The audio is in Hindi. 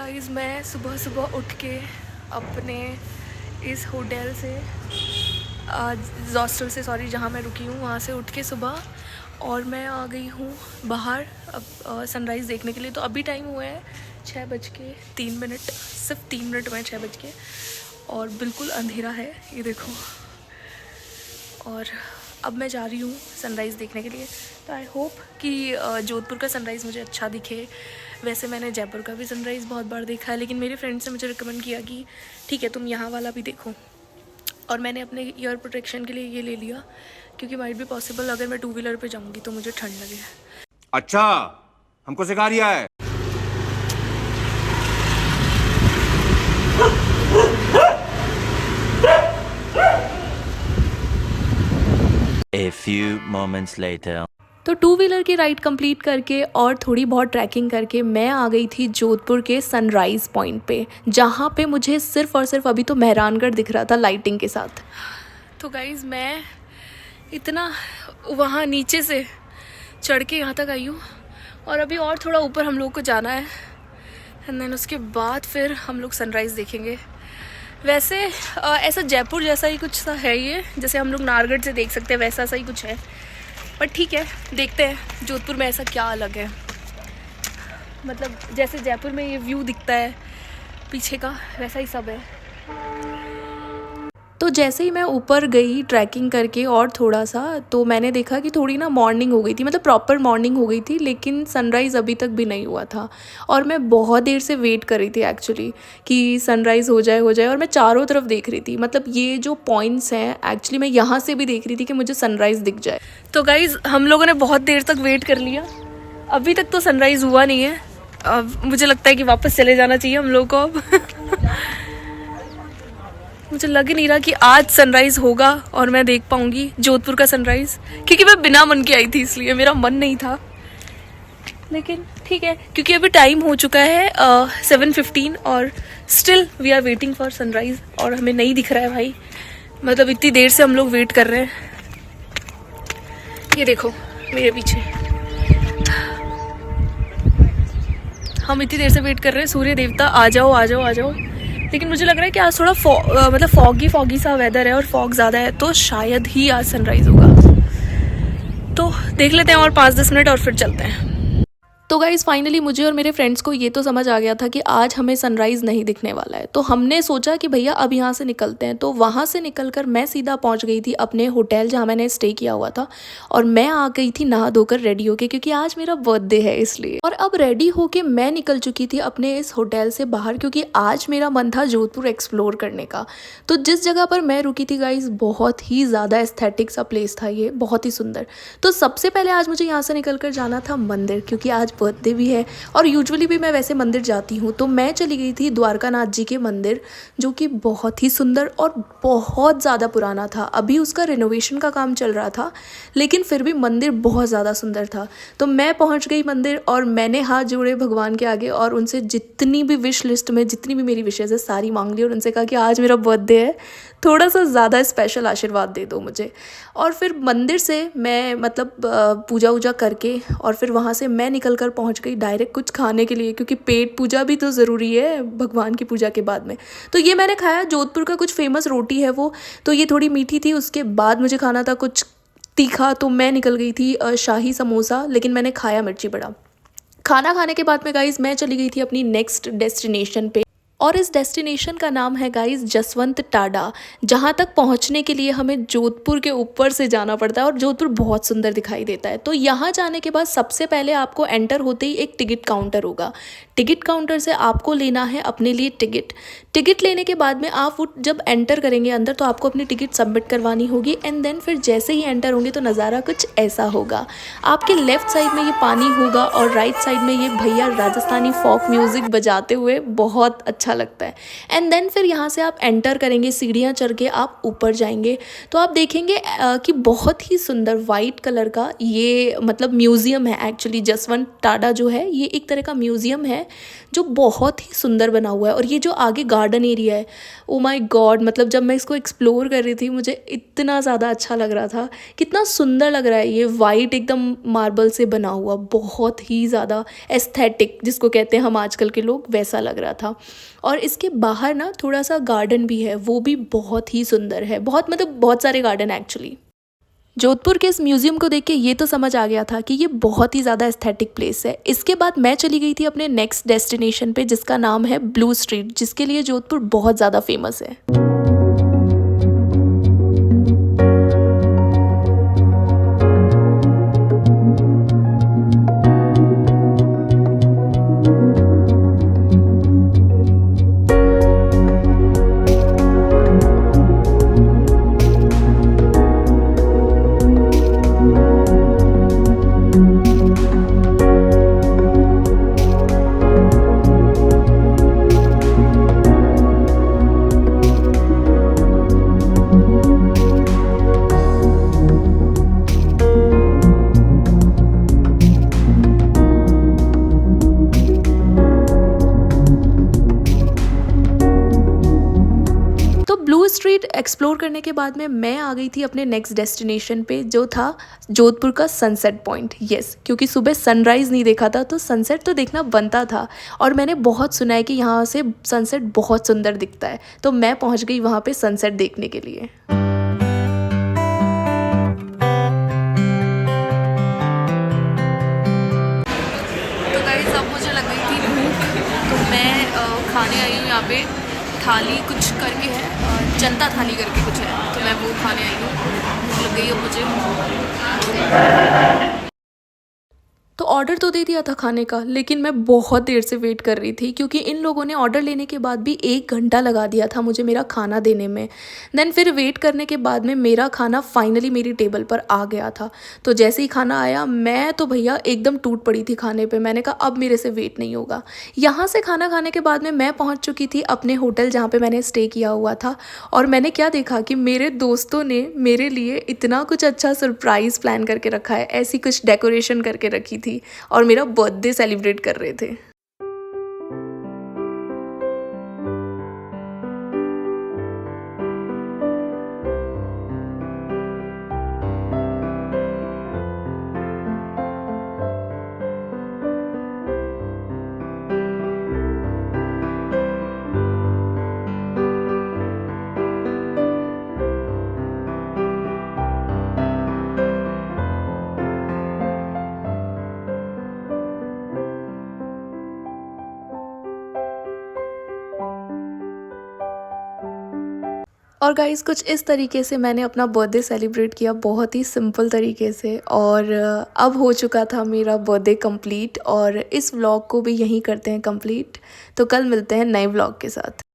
गाइस मैं सुबह सुबह उठ के अपने इस होटल से हॉस्टल से जहाँ मैं रुकी हूँ वहाँ से उठ के सुबह और मैं आ गई हूँ बाहर अब सनराइज़ देखने के लिए। तो अभी टाइम हुआ है 6:03, सिर्फ 3 मिनट हुए 6 बज के और बिल्कुल अंधेरा है, ये देखो। और अब मैं जा रही हूँ सनराइज़ देखने के लिए। तो आई होप कि जोधपुर का सनराइज़ मुझे अच्छा दिखे। वैसे मैंने जयपुर का भी सनराइज़ बहुत बार देखा है, लेकिन मेरे फ्रेंड्स ने मुझे रिकमेंड किया कि ठीक है तुम यहाँ वाला भी देखो। और मैंने अपने ईयर प्रोटेक्शन के लिए ये ले लिया क्योंकि माइट भी पॉसिबल अगर मैं 2 व्हीलर पे जाऊँगी तो मुझे ठंड लगे। अच्छा, हमको सिखा रिया है। A few moments later. तो 2 व्हीलर की राइड कंप्लीट करके और थोड़ी बहुत ट्रैकिंग करके मैं आ गई थी जोधपुर के सनराइज़ पॉइंट पे, जहाँ पे मुझे सिर्फ और सिर्फ अभी तो मेहरानगढ़ दिख रहा था लाइटिंग के साथ। तो गाइज़ मैं इतना वहाँ नीचे से चढ़ के यहाँ तक आई हूँ और अभी और थोड़ा ऊपर हम लोग को जाना है एंड देन उसके बाद फिर हम लोग सनराइज़ देखेंगे। वैसे ऐसा जयपुर जैसा ही कुछ सा है ये, जैसे हम लोग नाहरगढ़ से देख सकते हैं वैसा सा ही कुछ है, पर ठीक है देखते हैं जोधपुर में ऐसा क्या अलग है। मतलब जैसे जयपुर में ये व्यू दिखता है पीछे का वैसा ही सब है। तो जैसे ही मैं ऊपर गई ट्रैकिंग करके और थोड़ा सा, तो मैंने देखा कि थोड़ी ना मॉर्निंग हो गई थी, मतलब प्रॉपर मॉर्निंग हो गई थी, लेकिन सनराइज़ अभी तक भी नहीं हुआ था। और मैं बहुत देर से वेट कर रही थी एक्चुअली कि सनराइज़ हो जाए और मैं चारों तरफ देख रही थी। मतलब ये जो पॉइंट्स हैं एक्चुअली मैं यहाँ से भी देख रही थी कि मुझे सनराइज़ दिख जाए। तो गाइज़ हम लोगों ने बहुत देर तक वेट कर लिया, अभी तक तो सनराइज़ हुआ नहीं है। अब मुझे लगता है कि वापस चले जाना चाहिए हम लोग को अब। मुझे लग ही नहीं रहा कि आज सनराइज़ होगा और मैं देख पाऊंगी जोधपुर का सनराइज़, क्योंकि मैं बिना मन के आई थी इसलिए मेरा मन नहीं था। लेकिन ठीक है क्योंकि अभी टाइम हो चुका है 7:15 और still we are waiting for sunrise और हमें नहीं दिख रहा है भाई। मतलब इतनी देर से हम लोग वेट कर रहे हैं। ये देखो मेरे पीछे हम इतनी देर से वेट कर रहे हैं, सूर्य देवता आ जाओ आ जाओ आ जाओ। लेकिन मुझे लग रहा है कि आज थोड़ा मतलब फॉगी सा वेदर है और फॉग ज़्यादा है, तो शायद ही आज सनराइज़ होगा। तो देख लेते हैं और 5-10 मिनट और फिर चलते हैं। तो गाइज़ फाइनली मुझे और मेरे फ्रेंड्स को ये तो समझ आ गया था कि आज हमें सनराइज़ नहीं दिखने वाला है। तो हमने सोचा कि भैया अब यहाँ से निकलते हैं। तो वहाँ से निकलकर मैं सीधा पहुँच गई थी अपने होटल जहाँ मैंने स्टे किया हुआ था और मैं आ गई थी नहा धोकर रेडी होके, क्योंकि आज मेरा बर्थडे है इसलिए। और अब रेडी होके मैं निकल चुकी थी अपने इस होटल से बाहर, क्योंकि आज मेरा मन था जोधपुर एक्सप्लोर करने का। तो जिस जगह पर मैं रुकी थी गाइज़ बहुत ही ज़्यादा एस्थेटिक सा प्लेस था ये, बहुत ही सुंदर। तो सबसे पहले आज मुझे यहाँ से निकल कर जाना था मंदिर, क्योंकि आज बर्थडे भी है और यूजुअली भी मैं वैसे मंदिर जाती हूँ। तो मैं चली गई थी द्वारका नाथ जी के मंदिर, जो कि बहुत ही सुंदर और बहुत ज़्यादा पुराना था। अभी उसका रिनोवेशन का काम चल रहा था, लेकिन फिर भी मंदिर बहुत ज़्यादा सुंदर था। तो मैं पहुँच गई मंदिर और मैंने हाथ जोड़े भगवान के आगे और उनसे जितनी भी विश लिस्ट में जितनी भी मेरी विशेज़ है सारी मांग ली और उनसे कहा कि आज मेरा बर्थडे है, थोड़ा सा ज़्यादा स्पेशल आशीर्वाद दे दो मुझे। और फिर मंदिर से मैं मतलब पूजा वूजा करके और फिर वहाँ से मैं निकल कर पहुँच गई डायरेक्ट कुछ खाने के लिए, क्योंकि पेट पूजा भी तो ज़रूरी है भगवान की पूजा के बाद में। तो ये मैंने खाया, जोधपुर का कुछ फेमस रोटी है वो, तो ये थोड़ी मीठी थी। उसके बाद मुझे खाना था कुछ तीखा, तो मैं निकल गई थी शाही समोसा, लेकिन मैंने खाया मिर्ची बड़ा। खाना खाने के बाद में गाइज़ मैं चली गई थी अपनी नेक्स्ट डेस्टिनेशन पे, और इस डेस्टिनेशन का नाम है गाइस जसवंत टाडा, जहाँ तक पहुँचने के लिए हमें जोधपुर के ऊपर से जाना पड़ता है और जोधपुर बहुत सुंदर दिखाई देता है। तो यहाँ जाने के बाद सबसे पहले आपको एंटर होते ही एक टिकट काउंटर होगा। टिकट काउंटर से आपको लेना है अपने लिए टिकट लेने के बाद में आप वो जब एंटर करेंगे अंदर तो आपको अपनी टिकट सबमिट करवानी होगी एंड देन फिर जैसे ही एंटर होंगे तो नज़ारा कुछ ऐसा होगा। आपके लेफ्ट साइड में ये पानी होगा और राइट साइड में ये भैया राजस्थानी फोक म्यूज़िक बजाते हुए बहुत अच्छा अच्छा लगता है। एंड देन फिर यहाँ से आप एंटर करेंगे, सीढ़ियाँ चढ़ के आप ऊपर जाएंगे तो आप देखेंगे कि बहुत ही सुंदर वाइट कलर का ये मतलब म्यूज़ियम है। एक्चुअली जसवंत टाडा जो है ये एक तरह का म्यूज़ियम है जो बहुत ही सुंदर बना हुआ है। और ये जो आगे गार्डन एरिया है, ओ माय गॉड, मतलब जब मैं इसको एक्सप्लोर कर रही थी मुझे इतना ज़्यादा अच्छा लग रहा था। कितना सुंदर लग रहा है ये वाइट एकदम मार्बल से बना हुआ, बहुत ही ज़्यादा एस्थेटिक जिसको कहते हैं हम आजकल के लोग, वैसा लग रहा था। और इसके बाहर ना थोड़ा सा गार्डन भी है, वो भी बहुत ही सुंदर है, बहुत मतलब बहुत सारे गार्डन एक्चुअली। जोधपुर के इस म्यूज़ियम को देख के ये तो समझ आ गया था कि ये बहुत ही ज़्यादा एस्थेटिक प्लेस है। इसके बाद मैं चली गई थी अपने नेक्स्ट डेस्टिनेशन पे जिसका नाम है ब्लू स्ट्रीट, जिसके लिए जोधपुर बहुत ज़्यादा फेमस है। स्ट्रीट एक्सप्लोर करने के बाद में मैं आ गई थी अपने नेक्स्ट डेस्टिनेशन पे जो था जोधपुर का सनसेट पॉइंट। यस, क्योंकि सुबह सनराइज़ नहीं देखा था तो सनसेट तो देखना बनता था। और मैंने बहुत सुना है कि यहाँ से सनसेट बहुत सुंदर दिखता है, तो मैं पहुँच गई वहाँ पे सनसेट देखने के लिए। तो गाइस अब मुझे लग गई थी भूख, तो मैं खाने आई हूँ यहाँ पे। थाली कुछ करके है, जनता थाली करके कुछ है, तो मैं वो खाने आई हूँ। भूख लग गई है मुझे। तो ऑर्डर तो दे दिया था खाने का, लेकिन मैं बहुत देर से वेट कर रही थी क्योंकि इन लोगों ने ऑर्डर लेने के बाद भी 1 घंटा लगा दिया था मुझे मेरा खाना देने में। देन फिर वेट करने के बाद में मेरा खाना फाइनली मेरी टेबल पर आ गया था। तो जैसे ही खाना आया मैं तो भैया एकदम टूट पड़ी थी खाने पे। मैंने कहा अब मेरे से वेट नहीं होगा। यहाँ से खाना खाने के बाद में मैं पहुँच चुकी थी अपने होटल जहाँ पर मैंने स्टे किया हुआ था। और मैंने क्या देखा कि मेरे दोस्तों ने मेरे लिए इतना कुछ अच्छा सरप्राइज़ प्लान करके रखा है, ऐसी कुछ डेकोरेशन करके रखी थी और मेरा बर्थडे सेलिब्रेट कर रहे थे। और गाइस कुछ इस तरीके से मैंने अपना बर्थडे सेलिब्रेट किया, बहुत ही सिंपल तरीके से। और अब हो चुका था मेरा बर्थडे कंप्लीट और इस व्लॉग को भी यहीं करते हैं कंप्लीट। तो कल मिलते हैं नए व्लॉग के साथ।